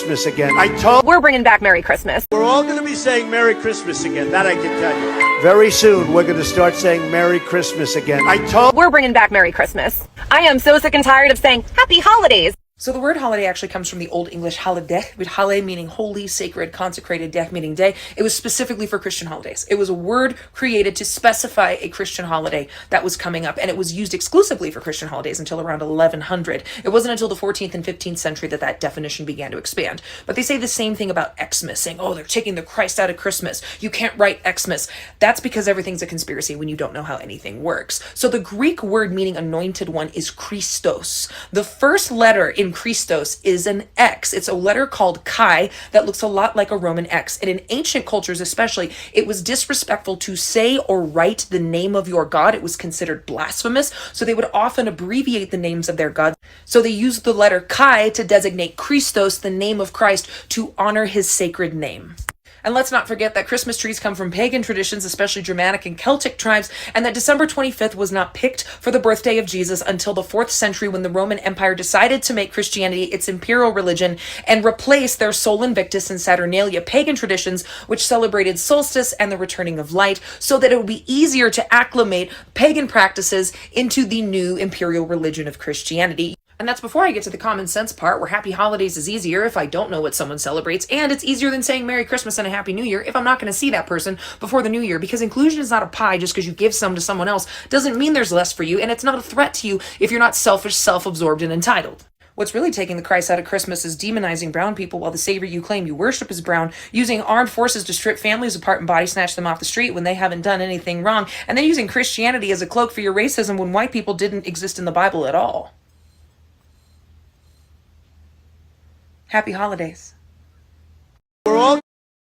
Christmas again. I told We're bringing back Merry Christmas. we're all going to be saying Merry Christmas again. That I can tell you. Very soon, we're going to start saying Merry Christmas again. I told We're bringing back Merry Christmas. I am so sick and tired of saying Happy Holidays. So the word holiday actually comes from the Old English holiday, with hale meaning holy, sacred, consecrated, dech meaning day. It was specifically for Christian holidays. It was a word created to specify a Christian holiday that was coming up, and it was used exclusively for Christian holidays until around 1100. It wasn't until the 14th and 15th century that that definition began to expand. But they say the same thing about Xmas, saying, oh, they're taking the Christ out of Christmas. You can't write Xmas. That's because everything's a conspiracy when you don't know how anything works. So the Greek word meaning anointed one is Christos. The first letter in Christos is an X. It's a letter called chi that looks a lot like a Roman X. And in ancient cultures especially, it was disrespectful to say or write the name of your god. It was considered blasphemous. So they would often abbreviate the names of their gods. So they used the letter chi to designate Christos, the name of Christ, to honor his sacred name. And let's not forget that Christmas trees come from pagan traditions, especially Germanic and Celtic tribes, and that December 25th was not picked for the birthday of Jesus until the 4th century, when the Roman Empire decided to make Christianity its imperial religion and replace their Sol Invictus and Saturnalia pagan traditions, which celebrated solstice and the returning of light, so that it would be easier to acclimate pagan practices into the new imperial religion of Christianity. And that's before I get to the common sense part, where Happy Holidays is easier if I don't know what someone celebrates, and it's easier than saying Merry Christmas and a Happy New Year if I'm not going to see that person before the New Year, because inclusion is not a pie. Just because you give some to someone else doesn't mean there's less for you, and it's not a threat to you if you're not selfish, self-absorbed, and entitled. What's really taking the Christ out of Christmas is demonizing brown people while the savior you claim you worship is brown, using armed forces to strip families apart and body snatch them off the street when they haven't done anything wrong, and then using Christianity as a cloak for your racism when white people didn't exist in the Bible at all. Happy holidays. we're all